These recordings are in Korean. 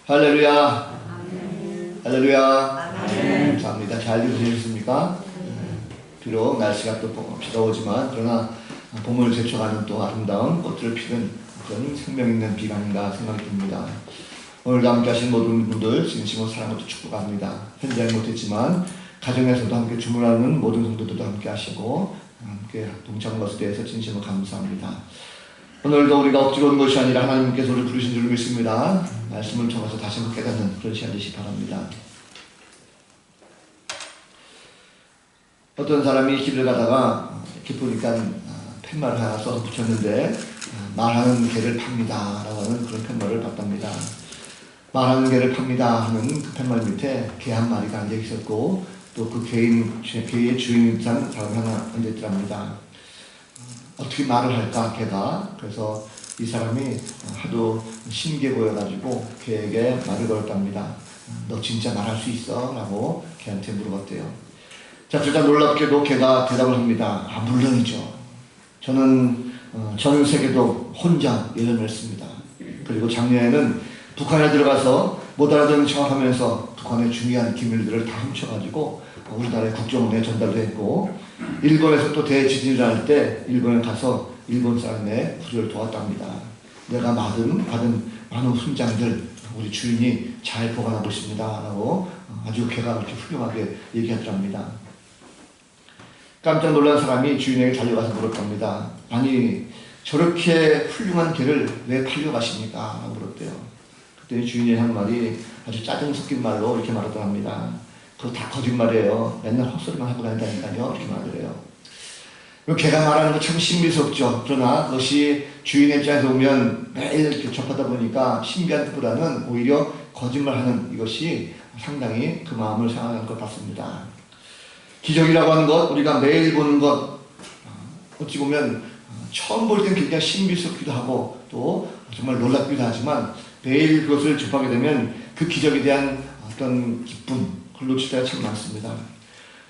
할렐루야. 아멘. 할렐루야. 아멘. 감사합니다. 잘 들으셨습니까? 비록 날씨가 또 비가 오지만 그러나 봄을 제쳐가는 또 아름다운 꽃들을 피는 그런 생명 있는 비가 아닌가 생각이 듭니다. 오늘도 함께 하신 모든 분들 진심으로 사랑으로 축복합니다. 현장에 못했지만 가정에서도 함께 주문하는 모든 성도들도 함께 하시고 함께 동참한 것에 대해서 진심으로 감사합니다. 오늘도 우리가 억지로 온 것이 아니라 하나님께서 우리를 부르신 줄 믿습니다. 말씀을 통해서 다시 한번 깨닫는 그런 시간 되시기 바랍니다. 어떤 사람이 길을 가다가 이렇게 보니까 팻말을 하나 써서 붙였는데 말하는 개를 팝니다 라고 하는 그런 팻말을 봤답니다. 말하는 개를 팝니다 하는 그 팻말 밑에 개 한 마리가 앉아 있었고 또 그 개의 주인인 사람이 하나 앉아 있더랍니다. 어떻게 말을 할까 개가. 그래서 이 사람이 하도 신기해 보여가지고 개에게 말을 걸었답니다. 너 진짜 말할 수 있어? 라고 개한테 물어봤대요. 자, 일단 놀랍게도 개가 대답을 합니다. 물론이죠. 저는 전 세계도 혼자 여행했습니다. 그리고 작년에는 북한에 들어가서 못 알아듣는 척하면서 북한의 중요한 기밀들을 다 훔쳐가지고 우리나라의 국정원에 전달도 했고, 일본에서 또 대지진을 할 때 일본에 가서 일본 사람의 구조를 도왔답니다. 내가 받은 많은 훈장들 우리 주인이 잘 보관하고 있습니다 라고 아주 개가 그렇게 훌륭하게 얘기하더랍니다. 깜짝 놀란 사람이 주인에게 달려가서 물었답니다. 아니 저렇게 훌륭한 개를 왜 팔려가십니까? 라고 물었대요. 그때 주인이 한 말이 아주 짜증 섞인 말로 이렇게 말하더랍니다. 그거 다 거짓말이에요. 맨날 헛소리만 하고 다닌다니까요. 이렇게 말을 해요. 개가 말하는 거 참 신비스럽죠. 그러나 그것이 주인의 입장에서 보면 매일 이렇게 접하다 보니까 신비한 것보다는 오히려 거짓말하는 이것이 상당히 그 마음을 상하는 것 같습니다. 기적이라고 하는 것, 우리가 매일 보는 것, 어찌 보면 처음 볼 땐 굉장히 신비스럽기도 하고 또 정말 놀랍기도 하지만 매일 그것을 접하게 되면 그 기적에 대한 어떤 기쁨, 그걸 놓칠 때가 참 많습니다.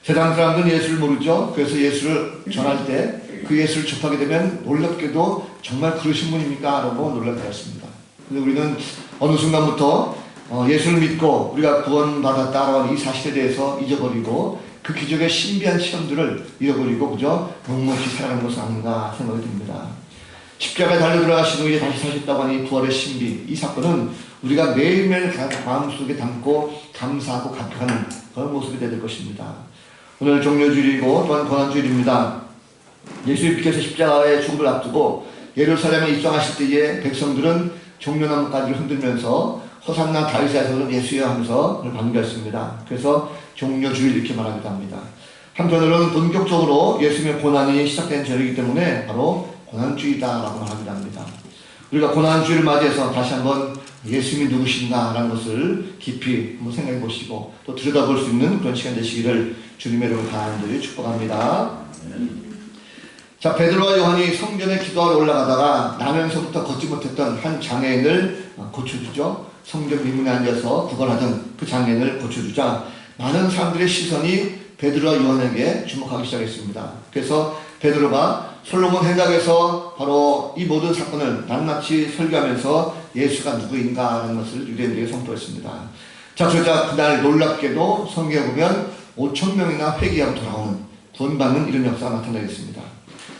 세상 사람들은 예수를 모르죠. 그래서 예수를 전할 때 그 예수를 접하게 되면 놀랍게도 정말 그러신 분입니까? 라고 놀랄 때가 있습니다. 근데 우리는 어느 순간부터 예수를 믿고 우리가 구원받았다라고 하는 이 사실에 대해서 잊어버리고 그 기적의 신비한 시험들을 잃어버리고 그저 묵묵히 살아가는 것은 아닌가 생각이 듭니다. 십자가에 달려 들어가신 후에 다시 사셨다고 하는 이 부활의 신비, 이 사건은 우리가 매일매일 마음속에 담고 감사하고 감격하는 그런 모습이 되야 될 것입니다. 오늘 종료주일이고 또한 고난주일입니다. 예수님께서 십자가의 죽음을 앞두고 예루살렘에 입성하실 때에 백성들은 종려나무까지를 흔들면서 호산나 다윗의 아들은 예수여 하면서 그걸 반겨했습니다. 그래서 종려주일 이렇게 말하기도 합니다. 한편으로는 본격적으로 예수님의 고난이 시작된 절이기 때문에 바로 고난주의다라고 말하기도 합니다. 우리가 고난주의를 맞이해서 다시 한번 예수님이 누구신가 라는 것을 깊이 한번 생각해 보시고 또 들여다볼 수 있는 그런 시간 되시기를 주님의 이름으로 간절히 축복합니다. 자, 베드로와 요한이 성전에 기도하러 올라가다가 나면서부터 걷지 못했던 한 장애인을 고쳐주죠. 성전 미문에 앉아서 구걸하던 그 장애인을 고쳐주자 많은 사람들의 시선이 베드로와 요한에게 주목하기 시작했습니다. 그래서 베드로가 솔로몬 행각에서 바로 이 모든 사건을 낱낱이 설교하면서 예수가 누구인가 하는 것을 유대인들에게 선포했습니다. 자, 그러자 그날 놀랍게도 성경에 보면 5,000명이나 회개하고 돌아오는 구원받는 이런 역사가 나타나겠습니다.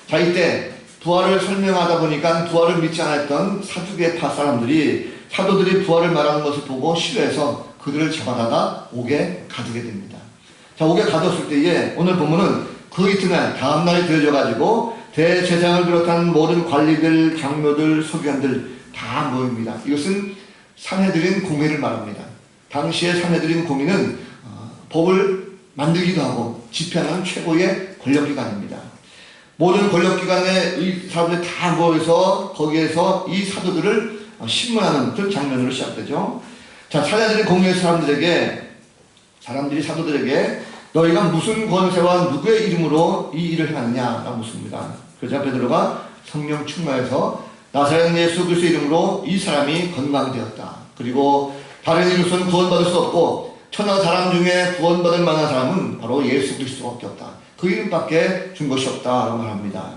자, 이때 부활을 설명하다 보니까 부활을 믿지 않았던 사두개파 사람들이 사도들이 부활을 말하는 것을 보고 싫어해서 그들을 잡아다가 옥에 가두게 됩니다. 자, 옥에 가뒀을 때에 오늘 본문은 그 이튿날 다음날이 되어져가지고 대제사장을 비롯한 모든 관리들, 장로들, 서기관들 다 모입니다. 이것은 산헤드린 공의를 말합니다. 당시의 산헤드린 공의는 법을 만들기도 하고 집행하는 최고의 권력기관입니다. 모든 권력기관의 사람들이 다 모여서 거기에서 이 사도들을 신문하는 그런 장면으로 시작되죠. 자, 산헤드린 공의의 사람들이 사도들에게 너희가 무슨 권세와 누구의 이름으로 이 일을 행하느냐라고 묻습니다. 그러자 베드로가 성령 충만해서 나사렛 예수 그리스도의 이름으로 이 사람이 건강되었다. 그리고 다른 이름으로는 구원받을 수 없고 천하 사람 중에 구원받을 만한 사람은 바로 예수 그리스도밖에 없다. 그 이름밖에 준 것이 없다라고 말합니다.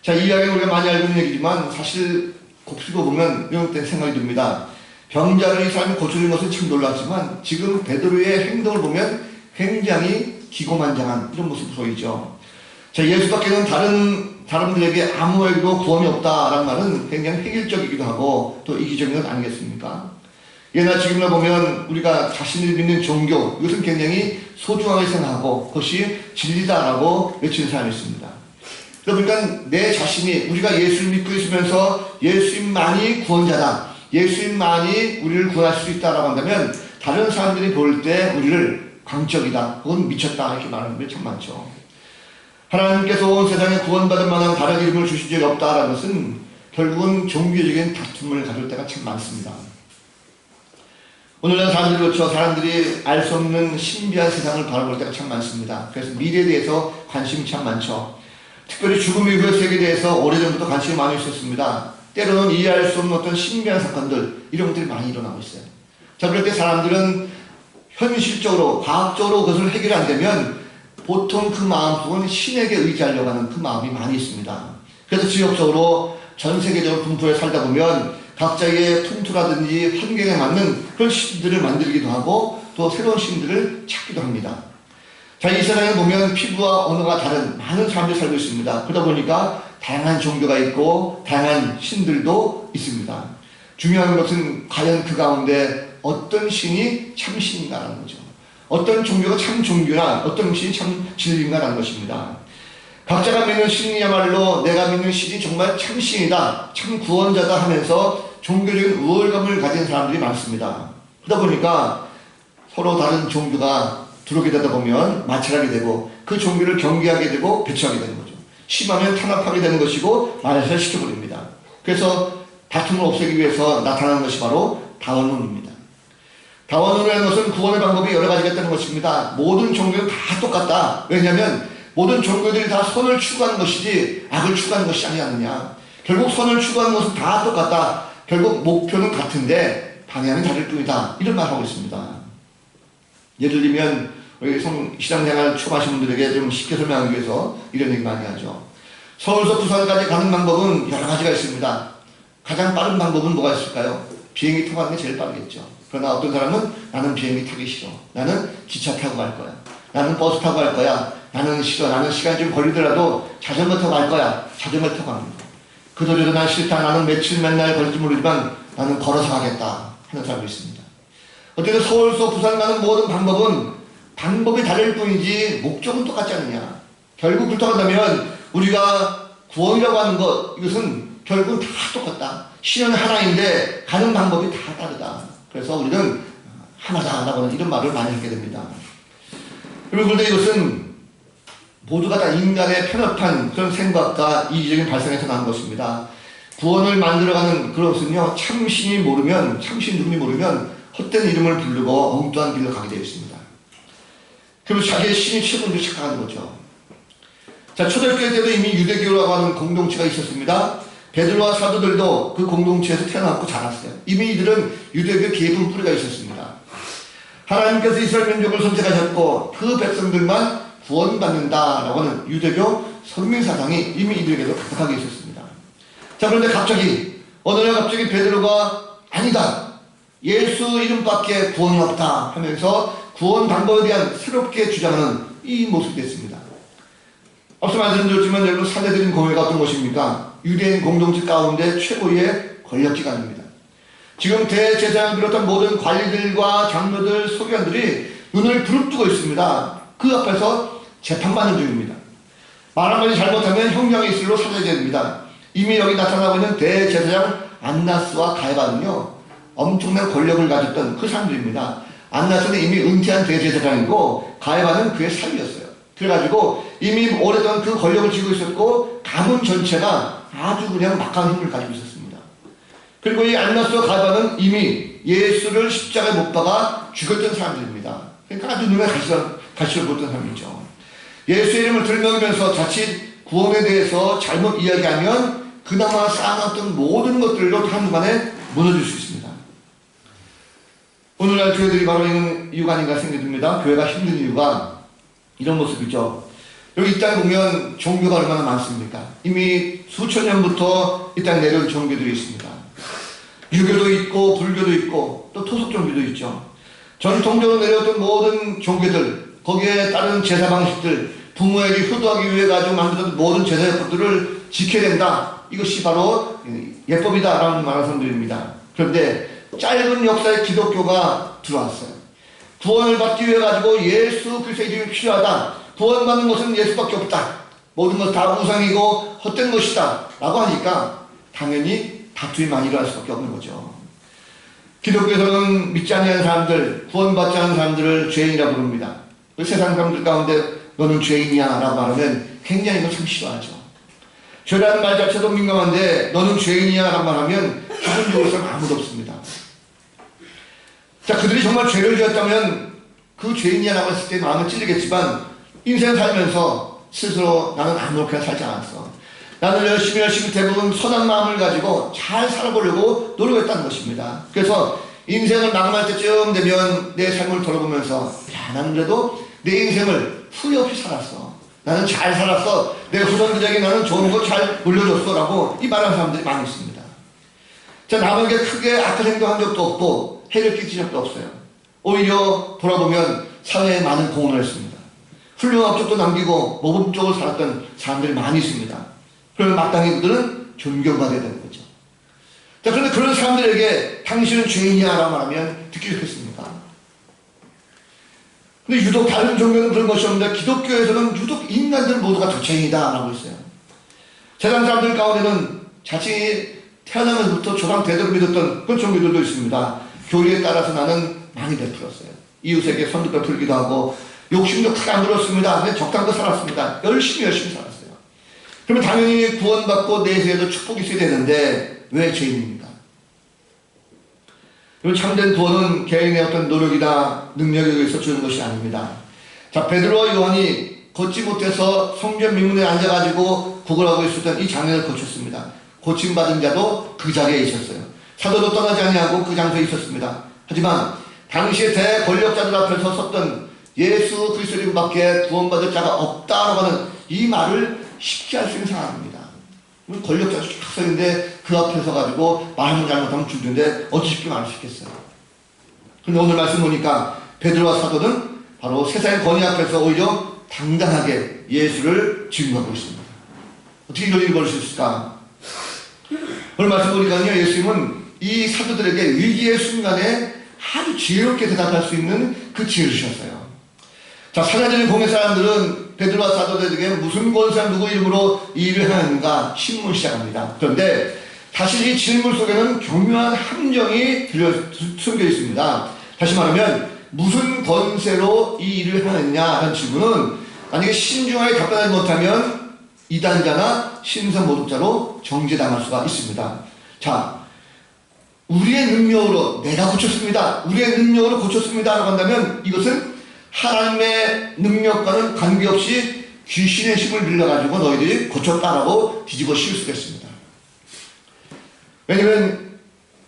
자, 이 이야기는 우리가 많이 알고 있는 얘기지만 사실 곱씹어 보면 이런 때 생각이 듭니다. 병자를 이 사람이 고쳐준 것은 참 놀랐지만 지금 베드로의 행동을 보면 굉장히 기고만장한 이런 모습이 보이죠. 자, 예수밖에는 다른 사람들에게 아무에게도 구원이 없다라는 말은 굉장히 획일적이기도 하고 또 이기적인 것 아니겠습니까? 예나 지금이나 보면 우리가 자신을 믿는 종교, 이것은 굉장히 소중하게 생각하고 그것이 진리다라고 외치는 사람이 있습니다. 그러니까 내 자신이 우리가 예수를 믿고 있으면서 예수님만이 구원자다, 예수님만이 우리를 구원할 수 있다라고 한다면 다른 사람들이 볼 때 우리를 광적이다, 그건 미쳤다 이렇게 말하는 게 참 많죠. 하나님께서 온 세상에 구원받을 만한 다른 이름을 주신 적이 없다라는 것은 결국은 종교적인 다툼을 가질 때가 참 많습니다. 오늘날 사람들이 알 수 없는 신비한 세상을 바라볼 때가 참 많습니다. 그래서 미래에 대해서 관심이 참 많죠. 특별히 죽음 이후의 세계에 대해서 오래전부터 관심이 많이 있었습니다. 때로는 이해할 수 없는 어떤 신비한 사건들, 이런 것들이 많이 일어나고 있어요. 자, 그럴 때 사람들은 현실적으로, 과학적으로 그것을 해결이 안 되면 보통 그 마음속은 신에게 의지하려고 하는 그 마음이 많이 있습니다. 그래서 지역적으로 전 세계적으로 분포해 살다 보면 각자의 풍토라든지 환경에 맞는 그런 신들을 만들기도 하고 또 새로운 신들을 찾기도 합니다. 자, 이 세상에 보면 피부와 언어가 다른 많은 사람들이 살고 있습니다. 그러다 보니까 다양한 종교가 있고 다양한 신들도 있습니다. 중요한 것은 과연 그 가운데 어떤 신이 참 신인가라는 거죠. 어떤 종교가 참 종교나 어떤 신이 참 진리인가라는 것입니다. 각자가 믿는 신이야말로 내가 믿는 신이 정말 참 신이다, 참 구원자다 하면서 종교적인 우월감을 가진 사람들이 많습니다. 그러다 보니까 서로 다른 종교가 들어오게 되다 보면 마찰하게 되고 그 종교를 경계하게 되고 배척하게 되는 거죠. 심하면 탄압하게 되는 것이고 말살시켜버립니다. 그래서 다툼을 없애기 위해서 나타나는 것이 바로 다원론입니다. 다원론이라는 것은 구원의 방법이 여러 가지가 있다는 것입니다. 모든 종교는 다 똑같다. 왜냐하면 모든 종교들이 다 선을 추구하는 것이지 악을 추구하는 것이 아니 않느냐. 결국 선을 추구하는 것은 다 똑같다. 결국 목표는 같은데 방향은 다를 뿐이다. 이런 말을 하고 있습니다. 예를 들면 우리 신앙생활 처음 하신 분들에게 좀 쉽게 설명하기 위해서 이런 얘기 많이 하죠. 서울에서 부산까지 가는 방법은 여러 가지가 있습니다. 가장 빠른 방법은 뭐가 있을까요? 비행기 타고 가는 게 제일 빠르겠죠. 그러나 어떤 사람은 나는 비행기 타기 싫어, 나는 기차 타고 갈 거야, 나는 버스 타고 갈 거야, 나는 싫어, 나는 시간이 좀 걸리더라도 자전거 타고 갈 거야, 자전거 타고 갑니다. 그 도저도 난 싫다, 나는 며칠 맨날 걸릴지 모르지만 나는 걸어서 가겠다 하는 사람도 있습니다. 어쨌든 서울에서 부산 가는 모든 방법이 다를 뿐이지 목적은 똑같지 않느냐. 결국 그렇다고 한다면 우리가 구원이라고 하는 것, 이것은 결국 다 똑같다. 신은 하나인데 가는 방법이 다 다르다. 그래서 우리는 하나다 라고 이런 말을 많이 하게 됩니다. 그리고 그런데 이것은 모두가 다 인간의 편협한 그런 생각과 이기적인 발상에서 나온 것입니다. 구원을 만들어가는 그것은요, 참신이 모르면, 참신 누군지 모르면 헛된 이름을 부르고 엉뚱한 길로 가게 되어 있습니다. 그리고 자기의 신이 최고인 줄 착각하는 거죠. 자, 초대교회 때도 이미 유대교라고 하는 공동체가 있었습니다. 베드로와 사도들도 그 공동체에서 태어났고 자랐어요. 이미 이들은 유대교 깊은 뿌리가 있었습니다. 하나님께서 이스라엘 민족을 선택하셨고 그 백성들만 구원받는다라고 하는 유대교 선민사상이 이미 이들에게도 가득하게 있었습니다. 자, 그런데 갑자기 어느 날 갑자기 베드로가 아니다, 예수 이름밖에 구원이 없다 하면서 구원 방법에 대한 새롭게 주장하는 이 모습이 됐습니다. 앞서 말씀드렸지만 여러분, 산헤드린 공회가 어떤 것입니까? 유대인 공동체 가운데 최고의 권력기관입니다. 지금 대제사장을 비롯한 모든 관리들과 장로들, 서기관들이 눈을 부릅뜨고 있습니다. 그 앞에서 재판받는 중입니다. 말 한마디 잘못하면 형량의 이슬로 사라져야 됩니다. 이미 여기 나타나고 있는 대제사장 안나스와 가야바는요, 엄청난 권력을 가졌던 그 사람들입니다. 안나스는 이미 은퇴한 대제사장이고 가야바는 그의 사위였어요. 그래가지고 이미 오래동안 그 권력을 쥐고 있었고 가문 전체가 아주 그냥 막강한 힘을 가지고 있었습니다. 그리고 이 안나스와 가야바는 이미 예수를 십자가에 못 박아 죽였던 사람들입니다. 그러니까 아주 눈에 가시를 보던 사람이죠. 예수의 이름을 들먹이면서 자칫 구원에 대해서 잘못 이야기하면 그나마 쌓아놨던 모든 것들도 한순간에 무너질 수 있습니다. 오늘날 교회들이 바로 이런 이유가 아닌가 생각이 듭니다. 교회가 힘든 이유가 이런 모습이죠. 여기 이 땅에 보면 종교가 얼마나 많습니까? 이미 수천 년부터 이 땅에 내려온 종교들이 있습니다. 유교도 있고 불교도 있고 또 토속 종교도 있죠. 전통적으로 내려왔던 모든 종교들, 거기에 따른 제사 방식들, 부모에게 효도하기 위해 가지고 만들었던 모든 제사 예법들을 지켜야 된다. 이것이 바로 예법이다라는 말하는 사람들입니다. 그런데 짧은 역사에 기독교가 들어왔어요. 구원을 받기 위해 가지고 예수 그리스도의 이름이 필요하다. 구원받는 것은 예수밖에 없다. 모든 것 다 우상이고 헛된 것이다. 라고 하니까 당연히 다툼이 많이 일어날 수밖에 없는 거죠. 기독교에서는 믿지 않는 사람들, 구원받지 않은 사람들을 죄인이라고 부릅니다. 세상 사람들 가운데 너는 죄인이야 라고 말하면 굉장히 이거 참 싫어하죠. 죄라는 말 자체도 민감한데 너는 죄인이야 라고 말하면 기분 좋을 사람 아무도 없습니다. 자, 그들이 정말 죄를 지었다면 그 죄인이야 라고 했을 때 마음은 찔리겠지만 인생 살면서 스스로 나는 아무렇게나 살지 않았어. 나는 열심히 대부분 선한 마음을 가지고 잘 살아보려고 노력했다는 것입니다. 그래서 인생을 마감할 때쯤 되면 내 삶을 돌아보면서 야, 나는 그래도 내 인생을 후회 없이 살았어. 나는 잘 살았어. 내 후손들에게 나는 좋은 거 잘 물려줬어 라고 이 말하는 사람들이 많이 있습니다. 자, 남에게 크게 악한 행동한 적도 없고 해를 끼친 적도 없어요. 오히려 돌아보면 사회에 많은 공헌을 했습니다. 훌륭한 업적도 남기고 모범적으로 살았던 사람들이 많이 있습니다. 그러면 마땅히 그들은 존경받아야 되는 거죠. 자, 그런데 그런 사람들에게 당신은 죄인이야 라고 말하면 듣기 좋겠습니까? 근데 유독 다른 종교는 그런 것이 없는데 기독교에서는 유독 인간들 모두가 다 죄인이다 라고 했어요. 세상 사람들 가운데는 자신이 태어나면서부터 조상 대대로 믿었던 그런 종교들도 있습니다. 교리에 따라서 나는 많이 베풀었어요. 이웃에게 선도 베풀기도 하고 욕심도 크게 안 부렸습니다. 근데 적당히 살았습니다. 열심히 살았어요. 그러면 당연히 구원받고 내세에도 축복이 있어야 되는데 왜 죄인입니까? 참된 구원은 개인의 어떤 노력이나 능력에 의해서 주는 것이 아닙니다. 자, 베드로와 요한이 걷지 못해서 성전 민문에 앉아가지고 구걸하고 있었던 이 장면을 거쳤습니다. 고침받은 자도 그 자리에 있었어요. 사도도 떠나지 아니하고 그 장소에 있었습니다. 하지만 당시의 대권력자들 앞에서 섰던 예수 그리스도 이름밖에 구원받을 자가 없다라고 하는 이 말을 쉽게 할 수 있는 상황입니다. 권력자도 쫙 서있는데 그 앞에 서가지고 말하면 잘못하면 죽는데 어찌 쉽게 말할 수 있겠어요. 그런데 오늘 말씀 보니까 베드로와 사도는 바로 세상의 권위 앞에서 오히려 당당하게 예수를 증거하고 있습니다. 어떻게 이런 일이 벌일 수 있을까? 오늘 말씀 보니까요, 예수님은 이 사도들에게 위기의 순간에 아주 지혜롭게 대답할 수 있는 그 지혜를 주셨어요. 자, 사자들을 보낸 사람들은 베드로와 사도들에게 무슨 권세와 누구 이름으로 이 일을 하는가 신문 시작합니다. 그런데 사실 이 질문 속에는 교묘한 함정이 숨겨 있습니다. 다시 말하면 무슨 권세로 이 일을 하느냐라는 질문은 만약에 신중하게 답변하지 못하면 이단자나 신선 모독자로 정죄당할 수가 있습니다. 자, 우리의 능력으로 내가 고쳤습니다. 우리의 능력으로 고쳤습니다 라고 한다면 이것은 하나님의 능력과는 관계없이 귀신의 힘을 빌려가지고 너희들이 고쳤다라고 뒤집어 씌울 수가 있습니다. 왜냐하면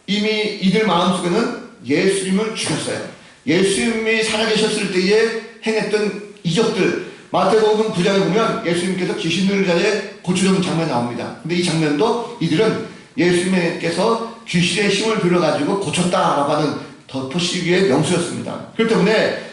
이미 이들 마음속에는 예수님을 죽였어요. 예수님이 살아계셨을 때에 행했던 이적들, 마태복음 9장에 보면 예수님께서 귀신 들린 자에 고쳐주는 장면이 나옵니다. 근데 이 장면도 이들은 예수님께서 귀신의 힘을 빌려가지고 고쳤다라고 하는 덮어씌우기의 명수였습니다. 그렇기 때문에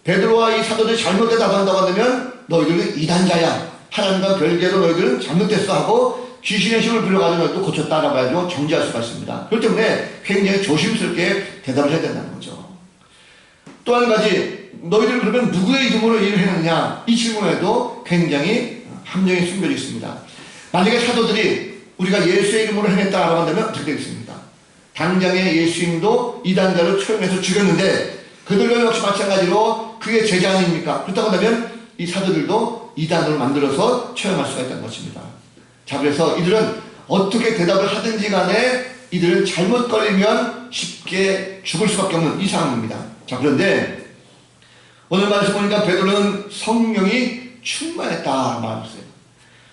베드로와 이 사도들이 잘못된 답한다고 하면 너희들은 이단자야. 하나님과 별개로 너희들은 잘못됐어 하고 귀신의 힘을 빌려가지고 너희도 고쳤다라고 해가지고 정죄할 수가 있습니다. 그렇기 때문에 굉장히 조심스럽게 대답을 해야 된다는 거죠. 또 한 가지, 너희들은 그러면 누구의 이름으로 일을 했느냐? 이 질문에도 굉장히 함정이 숨겨져 있습니다. 만약에 사도들이 우리가 예수의 이름으로 행했다라고 한다면 어떻게 되겠습니까? 당장에 예수님도 이단자를 처형해서 죽였는데 그들도 역시 마찬가지로 그게 제자 아닙니까? 그렇다고 한다면 이 사도들도 이단을 만들어서 처형할 수가 있다는 것입니다. 자, 그래서 이들은 어떻게 대답을 하든지 간에 이들은 잘못 걸리면 쉽게 죽을 수밖에 없는 이 상황입니다. 자, 그런데 오늘 말씀 보니까 베드로는 성령이 충만했다 말했어요.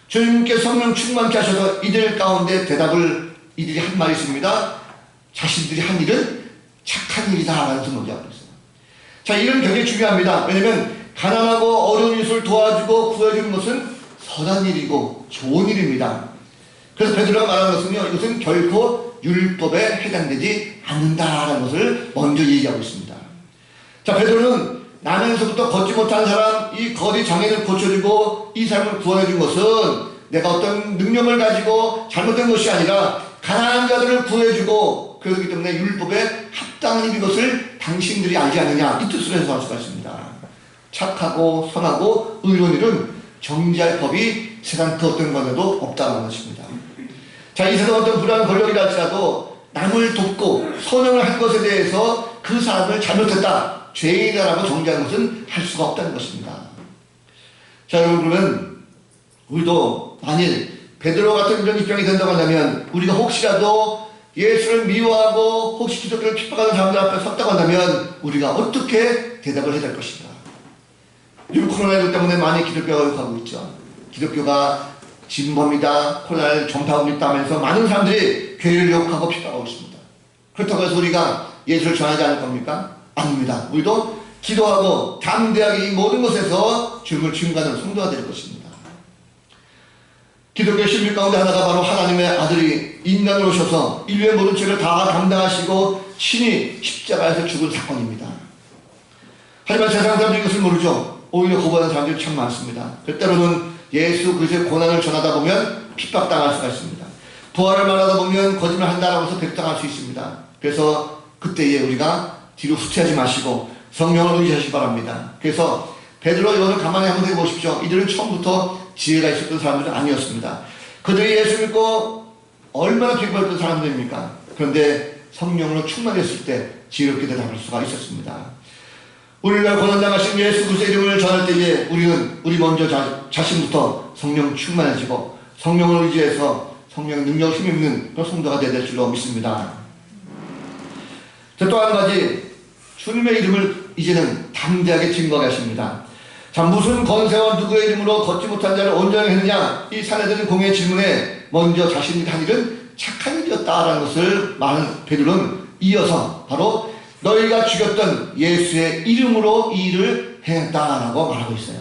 주님께서 성령 충만케 하셔서 이들 가운데 대답을 이들이 한 말이 있습니다. 자신들이 한 일은 착한 일이다 라는 생각이 있어요. 자, 이런 굉장히 중요합니다. 왜냐하면 가난하고 어려운 이웃을 도와주고 구해주는 것은 선한 일이고 좋은 일입니다. 그래서 베드로가 말하는 것은요, 이것은 결코 율법에 해당되지 않는다라는 것을 먼저 얘기하고 있습니다. 자, 베드로는 나면서부터 걷지 못한 사람, 이 거리 장애를 고쳐주고 이 사람을 구원해준 것은 내가 어떤 능력을 가지고 잘못된 것이 아니라 가난한 자들을 구해주고 그렇기 때문에 율법에 합당한 이것을 당신들이 알지 않느냐, 이 뜻으로 해석할 수가 있습니다. 착하고 선하고 의로운 일은 정지할 법이 세상 그 어떤 것에도 없다는 것입니다. 자, 이 세상 어떤 불안한 권력이라 할지라도 남을 돕고 선행을 한 것에 대해서 그 사람을 잘못했다, 죄인이라고 정지하는 것은 할 수가 없다는 것입니다. 자, 여러분, 그러면 우리도 만일 베드로 같은 이런 입장이 된다고 한다면 우리가 혹시라도 예수를 미워하고 혹시 기독교를 핍박하는 사람들 앞에 섰다고 한다면 우리가 어떻게 대답을 해야 될 것인가? 요즘 코로나19 때문에 많이 기독교가 욕하고 있죠. 기독교가 진범이다, 코로나를 전파하고 있다면서 많은 사람들이 교회를 욕하고 핍박하고 있습니다. 그렇다고 해서 우리가 예수를 전하지 않을 겁니까? 아닙니다. 우리도 기도하고 담대하게 이 모든 것에서 주님을 증거하는 성도가 될 것입니다. 기독교의 신비 가운데 하나가 바로 하나님의 아들이 인간으로 오셔서 인류의 모든 죄를 다 담당하시고 친히 십자가에서 죽은 사건입니다. 하지만 세상 사람들이 이것을 모르죠. 오히려 거부하는 사람들이 참 많습니다. 때로는 예수 그리스도의 고난을 전하다 보면 핍박당할 수가 있습니다. 부활을 말하다 보면 거짓말한다라고 해서 백당할 수 있습니다. 그래서 그때에 우리가 뒤로 후퇴하지 마시고 성령을 의지하시기 바랍니다. 그래서 베드로 이것을 가만히 한번 해보십시오. 이들은 처음부터 지혜가 있었던 사람들은 아니었습니다. 그들이 예수 믿고 얼마나 핍박했던 사람들입니까? 그런데 성령으로 충만했을 때 지혜롭게 대답할 수가 있었습니다. 우리가 고난당하신 예수 그리스도의 이름을 전할 때에 우리는 우리 먼저 자신부터 성령 충만해지고 성령을 의지해서 성령의 능력을 힘입는 그런 성도가 되야 될 줄로 믿습니다. 또 한 가지, 주님의 이름을 이제는 담대하게 증거하게 하십니다. 자, 무슨 권세와 누구의 이름으로 걷지 못한 자를 온전히 했느냐? 이 사내들은 공의 질문에 먼저 자신이 한 일은 착한 일이었다라는 것을 말하는 베드로는 이어서 바로 너희가 죽였던 예수의 이름으로 이 일을 행했다라고 말하고 있어요.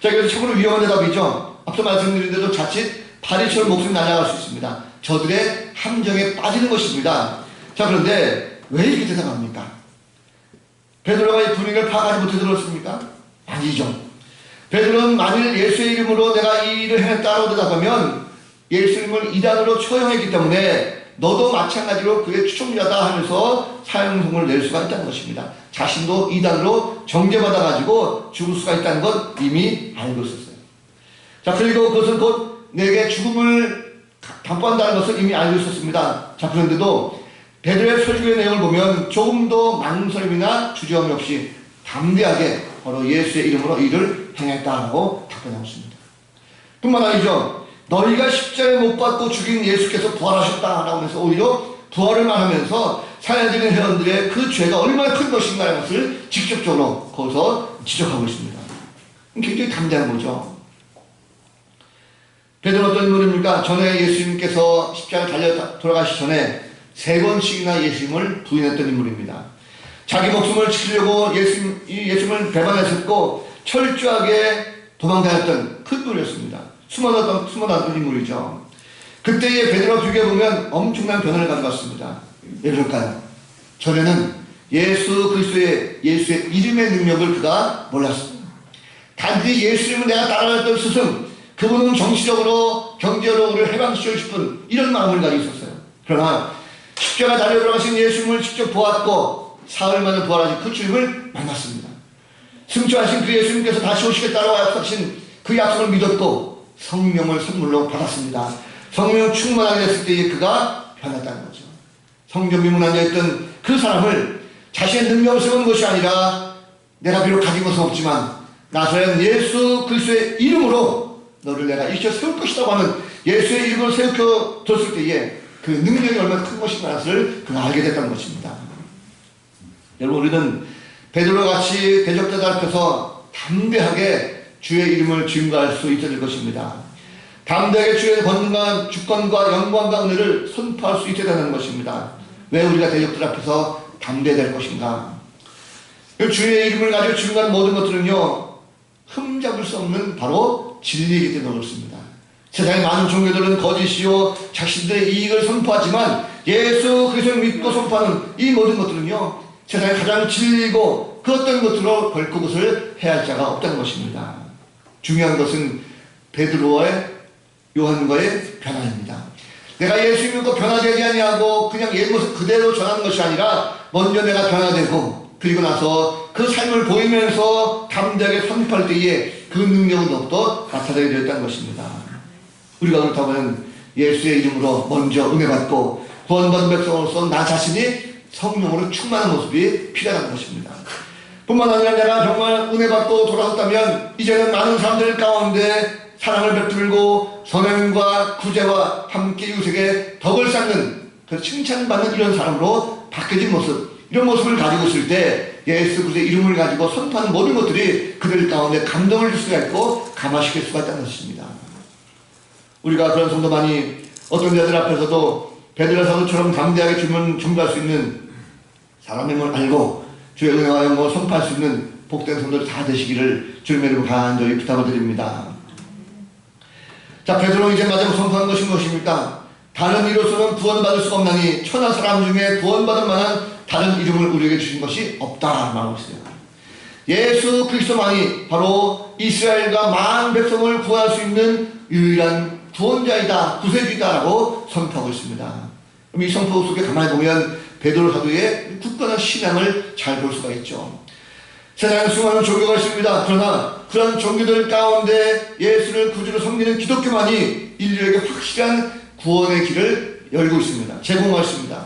자, 이것은 참으로 위험한 대답이죠. 앞서 말씀드린 대로 자칫 바리처럼 목숨이 날아갈 수 있습니다. 저들의 함정에 빠지는 것입니다. 자, 그런데 왜 이렇게 대답합니까? 베드로가 이 분위기를 파악하지 못해 들었습니까? 아니죠. 베드로는 만일 예수의 이름으로 내가 이 일을 행했다고 대답하면 예수님을 이단으로 처형했기 때문에 너도 마찬가지로 그의 추종자다 하면서 사형송을 낼 수가 있다는 것입니다. 자신도 이단으로 정죄받아가지고 죽을 수가 있다는 것 이미 알고 있었어요. 자, 그리고 그것은 곧 내게 죽음을 담보한다는 것을 이미 알고 있었습니다. 자, 그런데도 베드로의 설교의 내용을 보면 조금도 망설임이나 주저함이 없이 담대하게 바로 예수의 이름으로 이를 행했다고 답변하고 있습니다. 뿐만 아니죠. 너희가 십자가에 못 박고 죽인 예수께서 부활하셨다라고 해서 오히려 부활을 말하면서 사내들인 회원들의 그 죄가 얼마나 큰 것인가라는 것을 직접적으로 거기서 지적하고 있습니다. 굉장히 담대한 거죠. 베드로 어떤 인물입니까? 전에 예수님께서 십자가에 달려 돌아가시기 전에 3번씩이나 예수님을 부인했던 인물입니다. 자기 목숨을 지키려고 예수님을 배반했었고 철저하게 도망다녔던 큰 인물이었습니다. 숨어나던 인물이죠. 그때의 베드로와 비교해보면 엄청난 변화를 가져갔습니다. 왜 그럴까요? 전에는 예수의 이름의 능력을 그가 몰랐습니다. 단지 예수님은 내가 따라갔던 스승, 그분은 정치적으로 경제적으로 우리를 해방시키고 싶은 이런 마음을 가지고 있었어요. 그러나 십자가 달려 돌아가신 예수님을 직접 보았고 사흘 만에 부활하신 그 주님을 만났습니다. 승천하신 그 예수님께서 다시 오시겠다고 약속하신 그 약속을 믿었고 성령을 선물로 받았습니다. 성령 충만하게 됐을 때에 그가 변했다는 거죠. 성전 미문 앉아있던 그 사람을 자신의 능력을 세우는 것이 아니라 내가 비록 가진 것은 없지만 나서야 예수 그리스도의 이름으로 너를 내가 일으켜 세울 것이라고 하는 예수의 이름으로 세워뒀을 때에 그 능력이 얼마나 큰 것인가를 그가 알게 됐다는 것입니다. 여러분, 우리는 베드로와 같이 대적자들 앞에서 담대하게 주의 이름을 증거할 수 있어야 될 것입니다. 담대하게 주의 권능과 주권과 영광과 은혜를 선포할 수 있어야 되는 것입니다. 왜 우리가 대적들 앞에서 담대해야 될 것인가? 주의 이름을 가지고 증거하는 모든 것들은요, 흠잡을 수 없는 바로 진리이기 때문에 그렇습니다. 세상의 많은 종교들은 거짓이요 자신들의 이익을 선포하지만 예수 그리스도를 믿고 선포하는 이 모든 것들은요, 세상에 가장 진리이고 그 어떤 것으로 결코 그것을 해할 자가 없다는 것입니다. 중요한 것은 베드로와의 요한과의 변화입니다. 내가 예수 믿고 변화되지 아니하고 그냥 옛 모습 그대로 전하는 것이 아니라 먼저 내가 변화되고 그리고 나서 그 삶을 보이면서 담대하게 선포할 때에 그 능력은 더욱더 나타나게 되었다는 것입니다. 우리가 그렇다면 예수의 이름으로 먼저 은혜 받고 구원받은 백성으로서 나 자신이 성령으로 충만한 모습이 필요한 것입니다. 뿐만 아니라 내가 정말 은혜 받고 돌아섰다면 이제는 많은 사람들 가운데 사랑을 베풀고 선행과 구제와 함께 이웃에게 덕을 쌓는 그 칭찬받는 이런 사람으로 바뀌어진 모습, 이런 모습을 가지고 있을 때 예수 그리스도의 이름을 가지고 선포하는 모든 것들이 그들 가운데 감동을 줄 수가 있고 감화시킬 수가 있다는 것입니다. 우리가 그런 성도만이 어떤 자들 앞에서도 베드로 사도처럼 담대하게 주문 전부할 수 있는 사람임을 알고 주의 은혜와 영광을 선포할 수 있는 복된 성도들 다 되시기를 주님의 이름으로 간절히 부탁을 드립니다. 자, 베드로 이제 마지막 선포한 것이 무엇입니까? 다른 이로서는 구원받을 수가 없나니 천하 사람 중에 구원받을 만한 다른 이름을 우리에게 주신 것이 없다 말하고 있어요. 예수 그리스도만이 바로 이스라엘과 많은 백성을 구할 수 있는 유일한 구원자이다, 구세주이다라고 선포하고 있습니다. 그럼 이 선포 속에 가만히 보면 베드로 사도의 굳건한 신앙을 잘 볼 수가 있죠. 세상에 수많은 종교가 있습니다. 그러나 그런 종교들 가운데 예수를 구주로 섬기는 기독교만이 인류에게 확실한 구원의 길을 열고 있습니다. 제공하고 있습니다.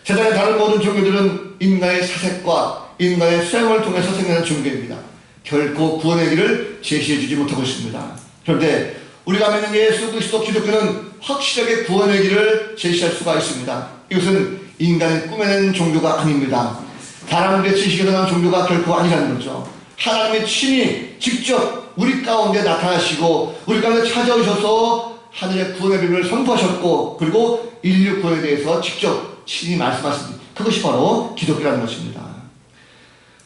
세상의 다른 모든 종교들은 인간의 사색과 인간의 수행을 통해서 생겨난 종교입니다. 결코 구원의 길을 제시해주지 못하고 있습니다. 그런데 우리가 믿는 예수 그리스도 기독교는 확실하게 구원의 길을 제시할 수가 있습니다. 이것은 인간이 꾸며낸 종교가 아닙니다. 사람들의 지식에서 난 종교가 결코 아니라는 거죠. 하나님의 친히 직접 우리 가운데 나타나시고 우리 가운데 찾아오셔서 하늘의 구원의 비밀을 선포하셨고 그리고 인류 구원에 대해서 직접 친히 말씀하신 그것이 바로 기독교라는 것입니다.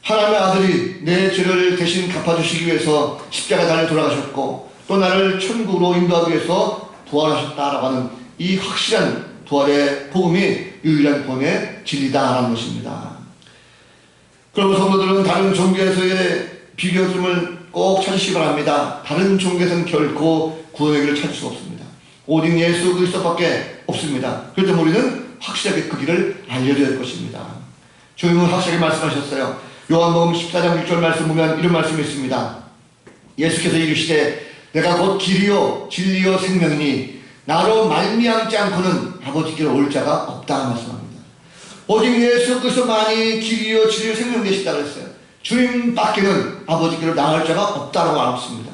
하나님의 아들이 내 죄를 대신 갚아주시기 위해서 십자가 달려 돌아가셨고 또 나를 천국으로 인도하기 위해서 부활하셨다라고 하는 이 확실한 부활의 복음이 유일한 구원의 진리다라는 것입니다. 그러면 성도들은 다른 종교에서의 비교점을 꼭 찾으시기 바랍니다. 다른 종교에서는 결코 구원의 길을 찾을 수가 없습니다. 오직 예수 그리스도밖에 없습니다. 그렇기 때문에 우리는 확실하게 그 길을 알려줘야 할 것입니다. 주님은 확실하게 말씀하셨어요. 요한복음 14장 6절 말씀 보면 이런 말씀이 있습니다. 예수께서 이르시되 내가 곧 길이요 진리요 생명이니 나로 말미암지 않고는 아버지께로 올 자가 없다 말씀합니다. 오직 예수 그리스도만이 길이요 진리요 생명 되시다 그랬어요. 주님밖에는 아버지께로 나갈 자가 없다고 말했습니다.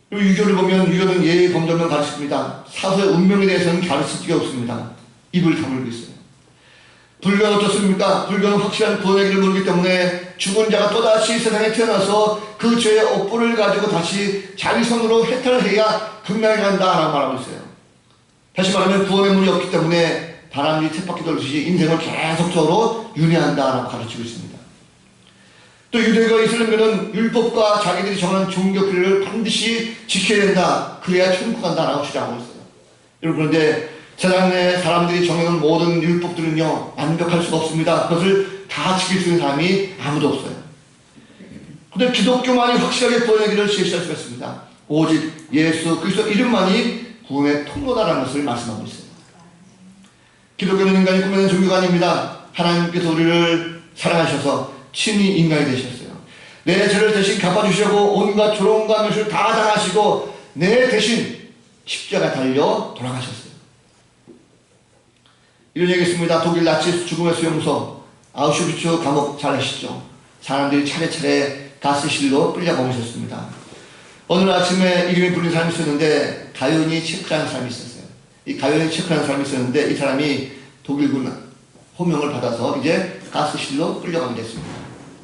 그리고 유교를 보면 유교는 예의 범절만 가르칩니다. 사소의 운명에 대해서는 가르칠 게 없습니다. 입을 다물고 있어요. 불교는 어떻습니까? 불교는 확실한 구원의 길을 모르기 때문에 죽은 자가 또다시 세상에 태어나서 그 죄의 업보를 가지고 다시 자기 손으로 해탈을 해야 극락에 간다라고 말하고 있어요. 다시 말하면 구원의 문이 없기 때문에 바람이 쳇바퀴 돌듯이 인생을 계속적으로 윤회한다라고 가르치고 있습니다. 또 유대교 이슬람교는 율법과 자기들이 정한 종교 규례를 반드시 지켜야 된다. 그래야 천국 간다라고 주장하고 있어요. 여러분 그런데 세상 내 사람들이 정해놓은 모든 율법들은요 완벽할 수가 없습니다. 그것을 다 지킬 수 있는 사람이 아무도 없어요. 그런데 기독교만이 확실하게 구원의 길을 제시할 수가 있습니다. 오직 예수 그리스도 이름만이 구원의 통로다라는 것을 말씀하고 있어요. 기독교는 인간이 꾸며낸 종교가 아닙니다. 하나님께서 우리를 사랑하셔서 친히 인간이 되셨어요. 내 죄를 대신 갚아주시고 온갖 조롱과 멸시를 다 당하시고 내 대신 십자가 달려 돌아가셨어요. 이런 얘기 있습니다. 독일 나치 죽음의 수용소 아우슈비츠 감옥 잘 아시죠? 사람들이 차례차례 가스실로 끌려가셨습니다. 어느 아침에 이름이 불린 사람이 있었는데 가연이 체크라는 사람이 있었어요. 이 가연이 체크라는 사람이 있었는데 이 사람이 독일군 호명을 받아서 이제 가스실로 끌려가게 됐습니다.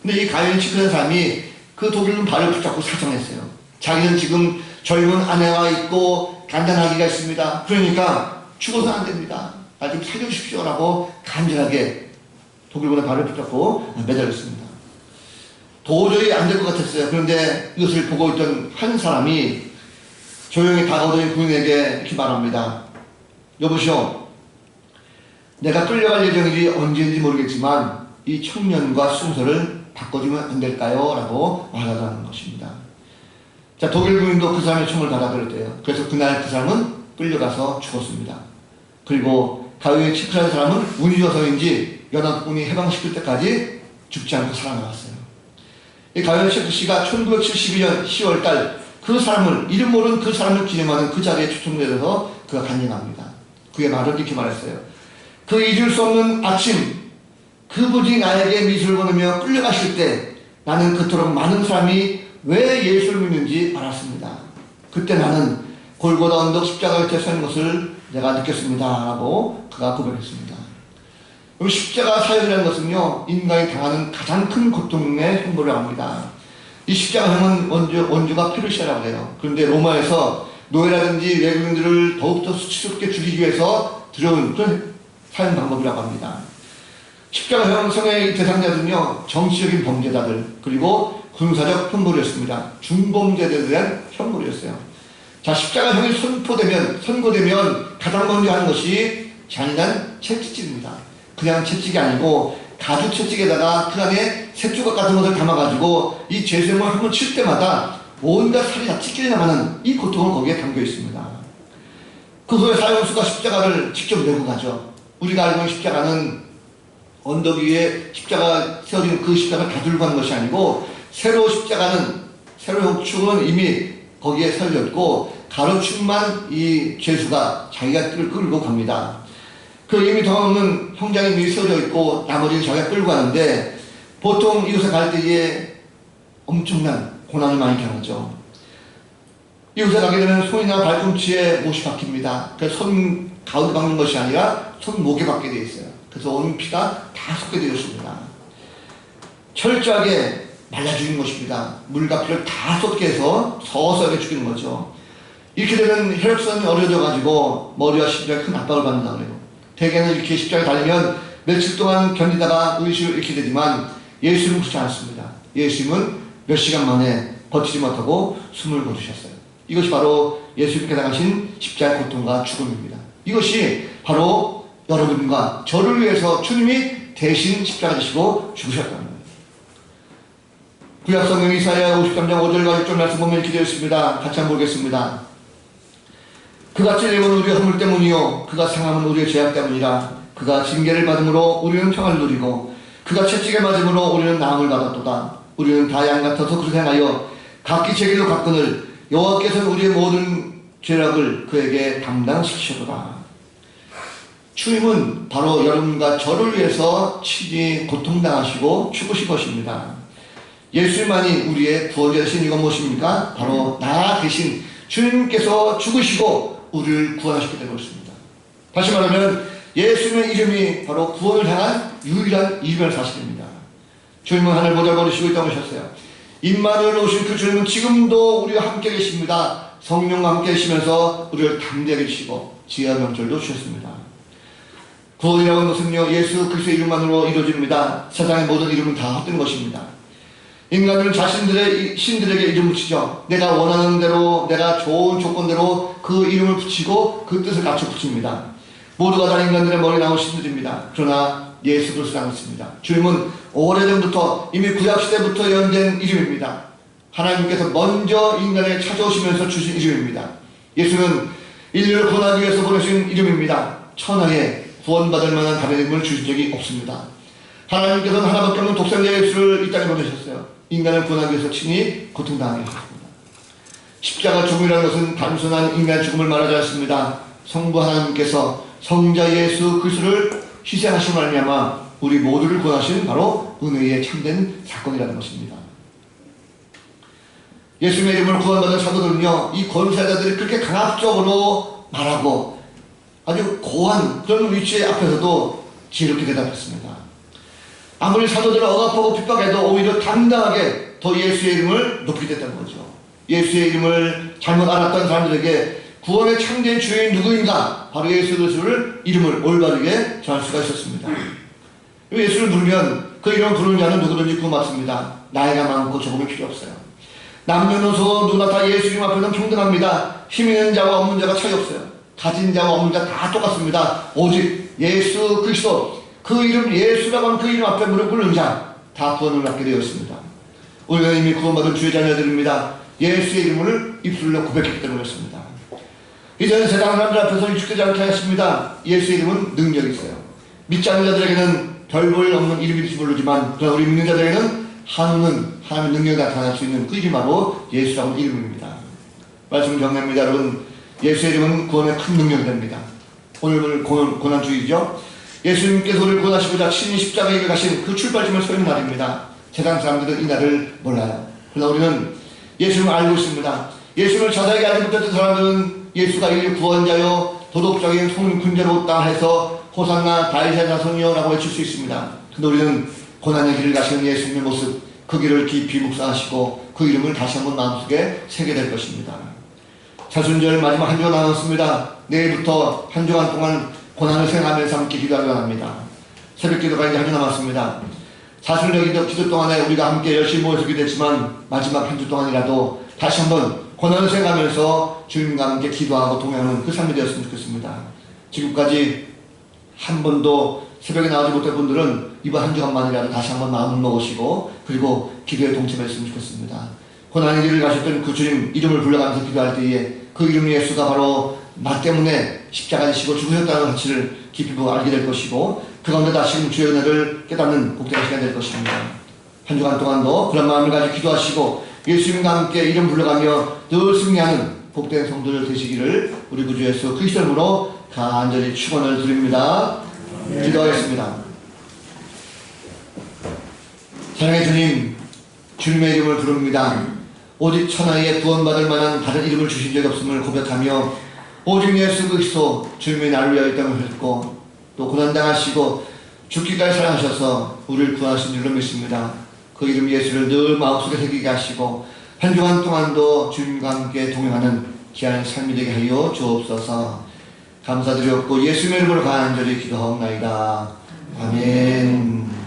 근데 이 가연이 체크라는 사람이 그 독일군 발을 붙잡고 사정했어요. 자기는 지금 젊은 아내와 있고 간단하기가 있습니다. 그러니까 죽어서는 안 됩니다. 나 좀 살려주십시오라고 간절하게 독일군의 발을 붙잡고 매달렸습니다. 도저히 안 될 것 같았어요. 그런데 이것을 보고 있던 한 사람이 조용히 다가오더니 군인에게 이렇게 말합니다. 여보시오, 내가 끌려갈 예정인지 언제인지 모르겠지만 이 청년과 순서를 바꿔주면 안 될까요? 라고 말하라는 것입니다. 자, 독일 군인도 그 사람의 총을 받아들였대요. 그래서 그날 그 사람은 끌려가서 죽었습니다. 그리고 가위에 체크한 사람은 운이 좋아서인지 연합군이 해방시킬 때까지 죽지 않고 살아남았어요. 이 가위에 체크 씨가 1972년 10월달 그 사람을, 이름 모르는 그 사람을 기념하는 그 자리에 초청되어서 그가 간증합니다. 그의 말은 이렇게 말했어요. 그 잊을 수 없는 아침, 그분이 나에게 미소를 보내며 끌려가실 때 나는 그토록 많은 사람이 왜 예수를 믿는지 알았습니다. 그때 나는 골고다 언덕 십자가 곁에 서는 것을 내가 느꼈습니다. 라고 그가 고백했습니다. 십자가 사역이라는 것은요, 인간이 당하는 가장 큰 고통의 형벌을 합니다. 이 십자가형은 원조가 페르시아라고 해요. 그런데 로마에서 노예라든지 외국인들을 더욱더 수치스럽게 죽이기 위해서 들여온 그런 사용 방법이라고 합니다. 십자가형 성의 대상자들은요, 정치적인 범죄자들, 그리고 군사적 형벌이었습니다. 중범죄들에 대한 형벌이었어요. 자, 십자가형이 선고되면 가장 먼저 하는 것이 잔인한 채찍질입니다. 그냥 채찍이 아니고 가죽 채찍에다가 그 안에 셋조각 같은 것을 담아가지고 이 죄수형을 한번 칠 때마다 온갖 살이 다 찢겨 나가는 이 고통은 거기에 담겨 있습니다. 그 후에 사형수가 십자가를 직접 메고 가죠. 우리가 알고 있는 십자가는 언덕 위에 십자가 세워진 그 십자가를 다 들고 가는 것이 아니고 세로 축은 이미 거기에 세워져 있고 가로축만 이 죄수가 자기가 끌고 갑니다. 그 이미 더없는 형장이 미리 세워져 있고 나머지는 자기가 끌고 가는데 보통 이곳에 갈 때에 엄청난 고난을 많이 당하죠. 이곳에 가게 되면 손이나 발꿈치에 못이 박힙니다. 그래서 손 가운데 박는 것이 아니라 손목에 박게 되어 있어요. 그래서 온 피가 다 솟게 되어 있습니다. 철저하게 말라 죽이는 것입니다. 물과 피를 다 쏟게 해서 서서하게 죽이는 거죠. 이렇게 되면 혈액선이 어려져 가지고 머리와 심장에 큰 압박을 받는다고 해요. 대개는 이렇게 십자가에 달리면 며칠 동안 견디다가 의식을 잃게 되지만 예수님은 그렇지 않습니다. 예수님은 몇 시간 만에 버티지 못하고 숨을 거두셨어요. 이것이 바로 예수님께 당하신 십자가의 고통과 죽음입니다. 이것이 바로 여러분과 저를 위해서 주님이 대신 십자가 지시고 죽으셨다는 거예요. 구약성경 이사야 53장 5절과 6절 말씀 보면 이렇게 되어 있습니다. 같이 한번 보겠습니다. 그가 찔림은 우리의 허물 때문이요 그가 상함은 우리의 죄악 때문이라. 그가 징계를 받음으로 우리는 평안을 누리고 그가 채찍에 맞음으로 우리는 나음을 받았도다. 우리는 다 양 같아서 그렇게 행하여 각기 제 길로 갔거늘 여호와께서는 우리의 모든 죄악을 그에게 담당시키셨도다. 주님은 바로 여러분과 저를 위해서 친히 고통당하시고 죽으신 것입니다. 예수님만이 우리의 구원자 되신 이건 무엇입니까? 바로 나 대신 주님께서 죽으시고 우리를 구원하시게 된 것입니다. 다시 말하면 예수님의 이름이 바로 구원을 향한 유일한 이름의 사실입니다. 주님은 하늘 보좌버리시고 이 땅에 오셨어요. 임마누엘 오신 그 주님은 지금도 우리와 함께 계십니다. 성령과 함께 계시면서 우리를 담대하게 주시고 지혜와 명철도 주셨습니다. 구원이라는 것은요 예수 그리스도의 이름만으로 이루어집니다. 세상의 모든 이름은 다 헛된 것입니다. 인간들은 신들에게 이름을 붙이죠. 내가 원하는 대로, 내가 좋은 조건대로 그 이름을 붙이고 그 뜻을 갖춰 붙입니다. 모두가 다 인간들의 머리에 나온 신들입니다. 그러나 예수 그리스도는 않습니다. 주님은 오래전부터 이미 구약시대부터 연된 이름입니다. 하나님께서 먼저 인간을 찾아오시면서 주신 이름입니다. 예수는 인류를 구원하기 위해서 보내신 이름입니다. 천하에 구원받을 만한 다른 이름을 주신 적이 없습니다. 하나님께서는 하나밖에 없는 독생자 예수를 이 땅에 보내셨어요. 인간을 구원하기 위해서 친히 고통당하게 하셨습니다. 십자가 죽음이라는 것은 단순한 인간의 죽음을 말하지 않습니다. 성부 하나님께서 성자 예수 그리스도를 희생하심으로 말미암아 우리 모두를 구원하신 바로 은혜의 참된 사건이라는 것입니다. 예수님의 이름으로 구원받은 사도들은요 이 권세자들이 그렇게 강압적으로 말하고 아주 고한 그런 위치의 앞에서도 지혜롭게 대답했습니다. 아무리 사도들을 억압하고 핍박해도 오히려 당당하게 더 예수의 이름을 높이게 됐다는 거죠. 예수의 이름을 잘못 알았던 사람들에게 구원의 참된 주인이 누구인가? 바로 예수 그리스도를 이름을 올바르게 전할 수가 있었습니다. 예수를 부르면 그 이름을 부르는 자는 누구든지 구원받습니다. 나이가 많고 적음이 필요 없어요. 남녀노소 누구나 다 예수 이름 앞에서는 평등합니다. 힘 있는 자와 없는 자가 차이 없어요. 가진 자와 없는 자 다 똑같습니다. 오직 예수 그리스도, 그 이름 예수라고 하는 그 이름 앞에 무릎 꿇는 자 다 구원을 받게 되었습니다. 우리가 이미 구원받은 주의 자녀들입니다. 예수의 이름을 입술로 고백했기 때문이었습니다. 이제는 세상 사람들 앞에서 위축되지 않게 하십니다. 예수의 이름은 능력이 있어요. 믿지 않는 자들에게는 별 볼 없는 이름일지 모르지만 그러나 우리 믿는 자들에게는 한없는 하나님의 능력이 나타날 수 있는 그 이름이 바로 예수라고 하는 이름입니다. 말씀을 정리합니다. 여러분, 예수의 이름은 구원의 큰 능력이 됩니다. 오늘 고난주의죠. 예수님께서 우리를 구원하시고자 친히 십자가에 이르러 가신 그 출발점을 서는 날입니다. 세상 사람들은 이 날을 몰라요. 그러나 우리는 예수님을 알고 있습니다. 예수님을 자세하게 알지 못했던 사람들은 예수가 인류 구원자요 도덕적인 손군자로다 해서 호산나 다윗의 자손이요 라고 외칠 수 있습니다. 근데 우리는 고난의 길을 가시는 예수님의 모습, 그 길을 깊이 묵상하시고 그 이름을 다시 한번 마음속에 새게 될 것입니다. 사순절 마지막 한 주가 남았습니다. 내일부터 한 주간 동안 고난을 생각하면서 함께 기도하기 원합니다. 새벽 기도가 이제 한 주 남았습니다. 사순절 기도 동안에 우리가 함께 열심히 모여서 기도했지만 마지막 한 주 동안이라도 다시 한번 고난을 생각하면서 주님과 함께 기도하고 동행하는 그 삶이 되었으면 좋겠습니다. 지금까지 한 번도 새벽에 나오지 못한 분들은 이번 한 주간만이라도 다시 한번 마음을 먹으시고 그리고 기도에 동참했으면 좋겠습니다. 고난의 길을 가셨던 그 주님 이름을 불러가면서 기도할 때에 그 이름 예수가 바로 나 때문에 십자가에 지시고 죽으셨다는 사실을 깊이 보고 알게 될 것이고 그 가운데 다시금 주의 은혜를 깨닫는 복된 시간이 될 것입니다. 한 주간 동안도 그런 마음을 가지고 기도하시고 예수님과 함께 이름 불러가며 늘 승리하는 복된 성도들 되시기를 우리 구주 예수 그리스도 이름으로 간절히 축원을 드립니다. 기도하겠습니다. 사랑의 주님, 주님의 이름을 부릅니다. 오직 천하에 구원받을 만한 다른 이름을 주신 적이 없음을 고백하며 오직 예수 그리스도 주님의 나를 위하여 이 땅을 하셨고 또 고난당하시고 죽기까지 사랑하셔서 우리를 구하신 줄로 믿습니다. 그 이름 예수를 늘 마음속에 새기게 하시고 한 주간 동안도 주님과 함께 동행하는 귀한 삶이 되게 하여 주옵소서. 감사드렸고 예수님의 이름으로 간절히 기도하옵나이다. 아멘.